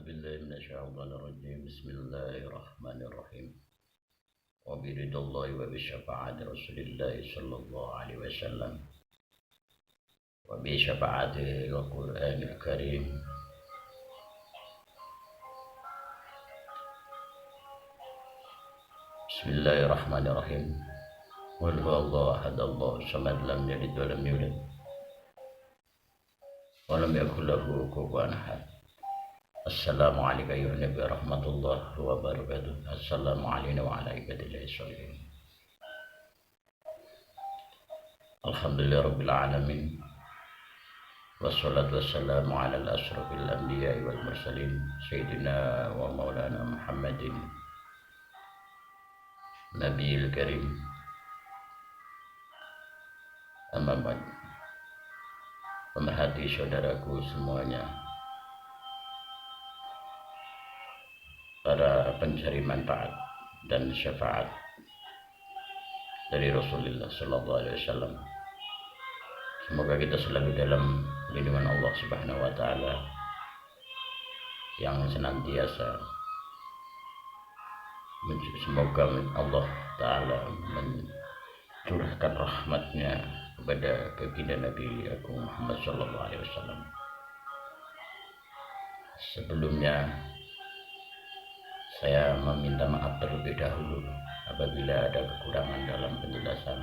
بالله من الشيطان الرجيم بسم الله الرحمن الرحيم وبرضا الله وبشفاعة رسول الله صلى الله عليه وسلم وبشفاعة القرآن الكريم بسم الله الرحمن الرحيم قل هو الله أحد الله الصمد لم يلد ولم يولد ولم يكن له كفوا أحد. Assalamualaikum warahmatullahi warahmatullahi wabarakatuh. Assalamualaikum warahmatullahi wabarakatuh. Alhamdulillah rabbil alamin. Wassalatu wassalamu ala al-asrafil anbiya'i wal mursalin sayyidina wa maulana Muhammadin nabiyil karim. Amma ba'd. Pemerhati saudaraku semuanya, para pencari manfaat dan syafaat dari Rasulullah Sallallahu Alaihi Wasallam. Semoga kita selalu dalam lindungan Allah Subhanahu Wa Taala yang senantiasa. Semoga Allah Taala mencurahkan rahmatnya kepada baginda Nabi Agung Muhammad Sallallahu Alaihi Wasallam. Sebelumnya, saya meminta maaf terlebih dahulu apabila ada kekurangan dalam penjelasan,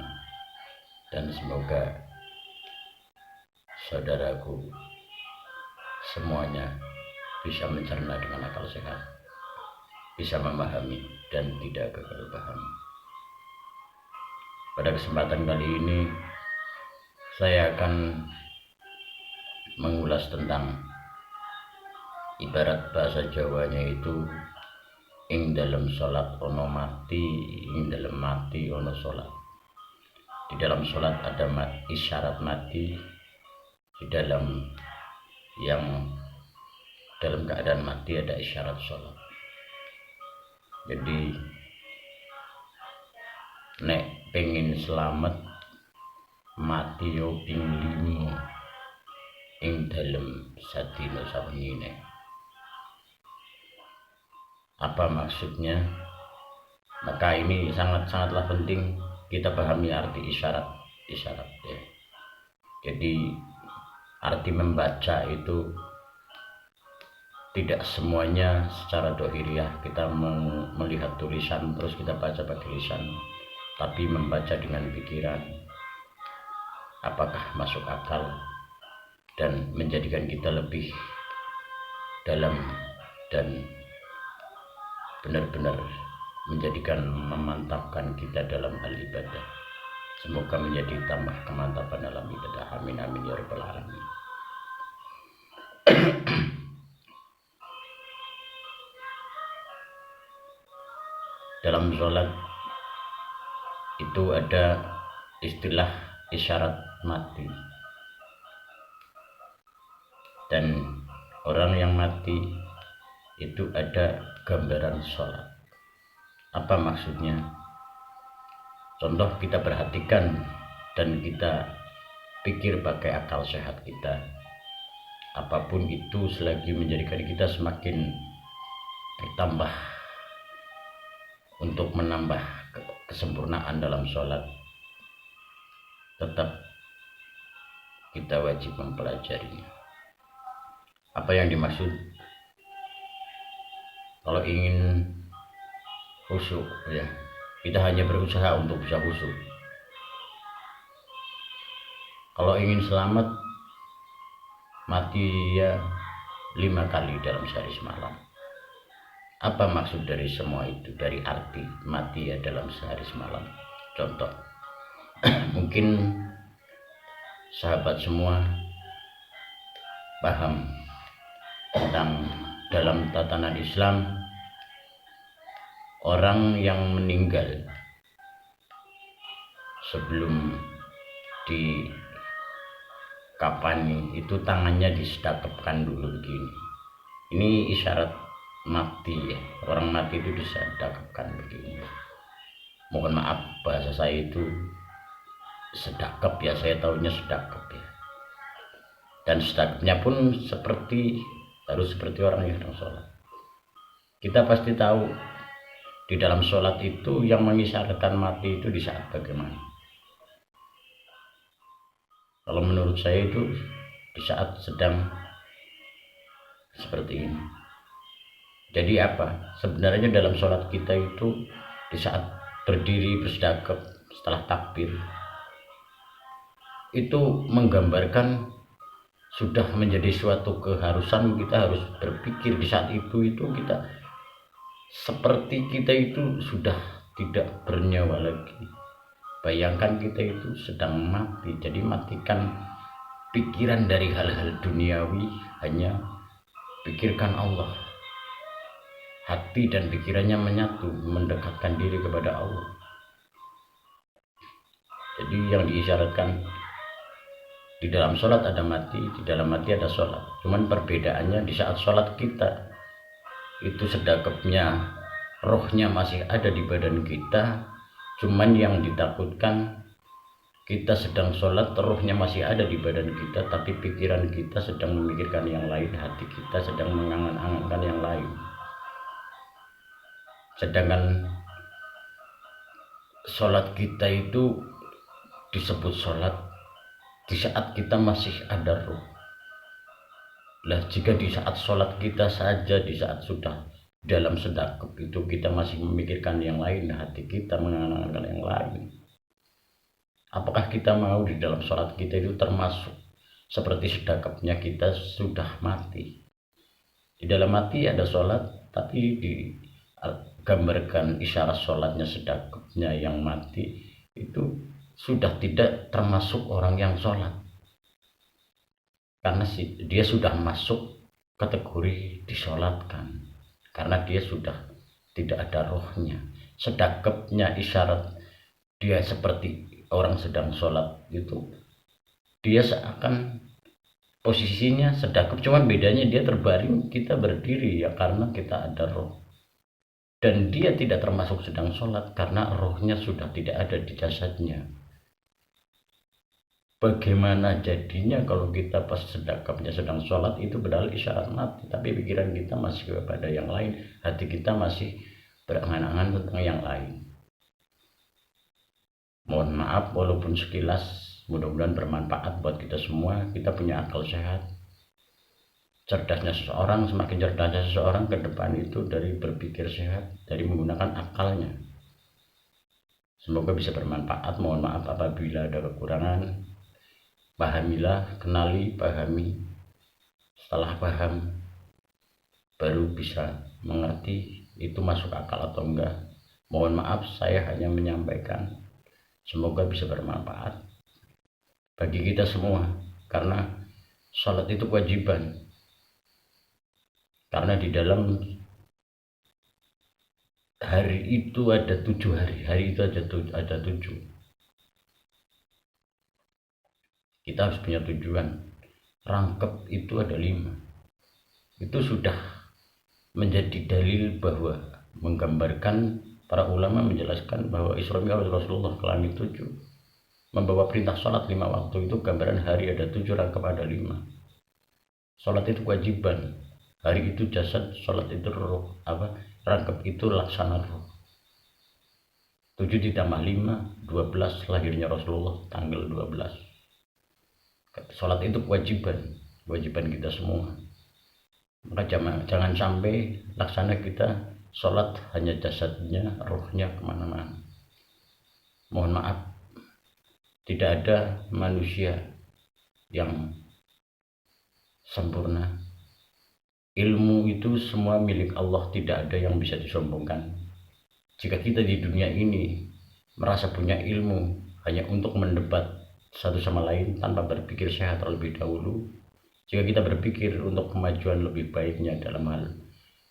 dan semoga saudaraku semuanya bisa mencerna dengan akal sehat, bisa memahami dan tidak gagal paham. Pada kesempatan kali ini saya akan mengulas tentang ibarat bahasa Jawanya itu ing dalam sholat ono mati, ing dalam mati ono sholat. Di dalam sholat ada isyarat mati, di dalam keadaan mati ada isyarat sholat. Jadi nek pengen selamat mati yo ping 5 ing dalam sadina sawengine. Apa maksudnya? Maka ini sangatlah penting kita pahami arti isyarat ya. Jadi arti membaca itu tidak semuanya secara dohiriyah kita melihat tulisan terus kita baca pakai lisan, tapi membaca dengan pikiran. Apakah masuk akal dan menjadikan kita lebih dalam dan benar-benar memantapkan kita dalam hal ibadah. Semoga menjadi tambah kemantapan dalam ibadah. Amin amin ya rabbal alamin. Dalam sholat itu ada istilah isyarat mati, dan orang yang mati itu ada gambaran sholat. Apa maksudnya? Contoh, kita perhatikan dan kita pikir pakai akal sehat kita. Apapun itu selagi menjadikan kita semakin bertambah untuk menambah kesempurnaan dalam sholat, tetap kita wajib mempelajarinya. Apa yang dimaksud? Kalau ingin khusyuk ya, kita hanya berusaha untuk bisa khusyuk. Kalau ingin selamat mati ya 5 kali dalam sehari semalam. Apa maksud dari semua itu? Dari arti mati ya dalam sehari semalam. Contoh, mungkin sahabat semua paham tentang dalam tatanan Islam, orang yang meninggal sebelum dikafani itu tangannya disedekapkan dulu begini. Ini isyarat mati ya. Orang mati itu disedekapkan begini. Mohon maaf bahasa saya itu sedekap ya, saya tahunya sedekap ya. Dan sedekapnya pun harus seperti orang yang sedang sholat. Kita pasti tahu di dalam sholat itu yang mengisyaratkan mati itu di saat bagaimana. Kalau menurut saya itu di saat sedang seperti ini. Jadi apa? Sebenarnya dalam sholat kita itu di saat berdiri bersedekap setelah takbir itu menggambarkan sudah menjadi suatu keharusan. Kita harus berpikir di saat itu kita seperti kita itu sudah tidak bernyawa lagi. Bayangkan kita itu sedang mati. Jadi matikan pikiran dari hal-hal duniawi, hanya pikirkan Allah. Hati dan pikirannya menyatu, mendekatkan diri kepada Allah. Jadi yang diisyaratkan di dalam sholat ada mati, di dalam mati ada sholat. Cuman perbedaannya di saat sholat kita itu sedekapnya, rohnya masih ada di badan kita. Cuman yang ditakutkan kita sedang sholat, rohnya masih ada di badan kita, tapi pikiran kita sedang memikirkan yang lain, hati kita sedang mengangan-angankan yang lain. Sedangkan sholat kita itu disebut sholat di saat kita masih ada roh. Lah jika di saat sholat kita saja, di saat sudah dalam sedekap itu kita masih memikirkan yang lain, hati kita mengangan-angan yang lain, apakah kita mau di dalam sholat kita itu termasuk seperti sedekapnya kita sudah mati? Di dalam mati ada sholat, tapi digambarkan isyarat sholatnya sedekapnya yang mati itu sudah tidak termasuk orang yang sholat, karena dia sudah masuk kategori disolatkan, karena dia sudah tidak ada rohnya. Sedekapnya isyarat dia seperti orang sedang sholat itu, dia seakan posisinya sedekap, cuman bedanya dia terbaring, kita berdiri ya karena kita ada roh. Dan dia tidak termasuk sedang sholat karena rohnya sudah tidak ada di jasadnya. Bagaimana jadinya kalau kita pas sedekapnya sedang sholat itu padahal isyarat mati, tapi pikiran kita masih kepada yang lain, hati kita masih berangan-angan tentang yang lain. Mohon maaf walaupun sekilas, mudah-mudahan bermanfaat buat kita semua. Kita punya akal sehat. Cerdasnya seseorang, semakin cerdasnya seseorang ke depan itu dari berpikir sehat, dari menggunakan akalnya. Semoga bisa bermanfaat. Mohon maaf apabila ada kekurangan. Pahamilah, kenali, pahami. Setelah paham, baru bisa mengerti itu masuk akal atau enggak. Mohon maaf, saya hanya menyampaikan. Semoga bisa bermanfaat bagi kita semua, karena sholat itu kewajiban. Karena di dalam hari itu ada 7 hari, hari itu ada 7. Kita harus punya tujuan. Rangkep itu ada 5. Itu sudah menjadi dalil bahwa menggambarkan, para ulama menjelaskan bahwa Isra Mi'raj Rasulullah ke langit 7 membawa perintah sholat 5 waktu. Itu gambaran hari ada 7, rangkep ada 5. Sholat itu kewajiban. Hari itu jasad, sholat itu roh, rangkep itu laksana roh. 7 ditambah 5, 12 lahirnya Rasulullah tanggal 12. Sholat itu kewajiban kita semua. Maka jangan sampai laksana kita sholat hanya jasadnya, rohnya kemana-mana. Mohon maaf, tidak ada manusia yang sempurna. Ilmu itu semua milik Allah, tidak ada yang bisa disombongkan. Jika kita di dunia ini merasa punya ilmu hanya untuk mendebat satu sama lain tanpa berpikir sehat terlebih dahulu, jika kita berpikir untuk kemajuan lebih baiknya dalam hal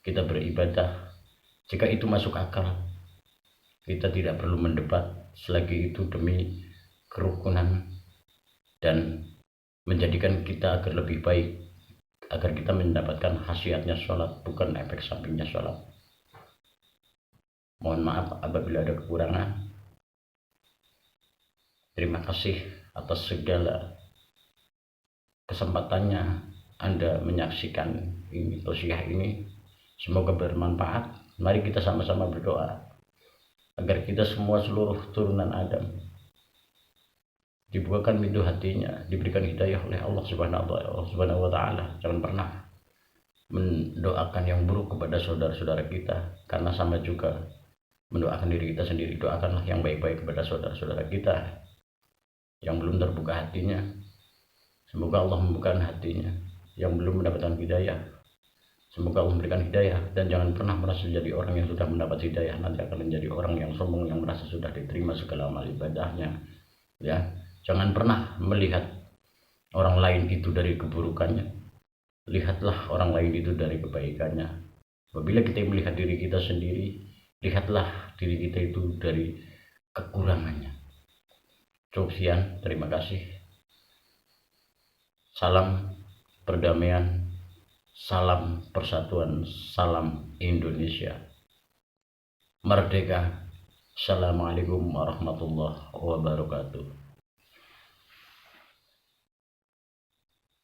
kita beribadah, jika itu masuk akal, kita tidak perlu mendebat selagi itu demi kerukunan dan menjadikan kita agar lebih baik, agar kita mendapatkan khasiatnya sholat, bukan efek sampingnya sholat. Mohon maaf apabila ada kekurangan. Terima kasih atas segala kesempatannya Anda menyaksikan ini tausiah ini. Semoga bermanfaat. Mari kita sama-sama berdoa agar kita semua seluruh turunan Adam dibukakan pintu hatinya, diberikan hidayah oleh Allah Subhanahu wa taala. Jangan pernah mendoakan yang buruk kepada saudara-saudara kita, karena sama juga mendoakan diri kita sendiri. Doakanlah yang baik-baik kepada saudara-saudara kita yang belum terbuka hatinya. Semoga Allah membukakan hatinya. Yang belum mendapatkan hidayah, semoga Allah memberikan hidayah. Dan jangan pernah merasa jadi orang yang sudah mendapat hidayah nanti akan menjadi orang yang sombong, yang merasa sudah diterima segala amal ibadahnya. Ya, jangan pernah melihat orang lain itu dari keburukannya. Lihatlah orang lain itu dari kebaikannya. Apabila kita melihat diri kita sendiri, lihatlah diri kita itu dari kekurangannya. Cukup sekian, terima kasih. Salam perdamaian, salam persatuan, salam Indonesia merdeka. Assalamualaikum warahmatullahi wabarakatuh.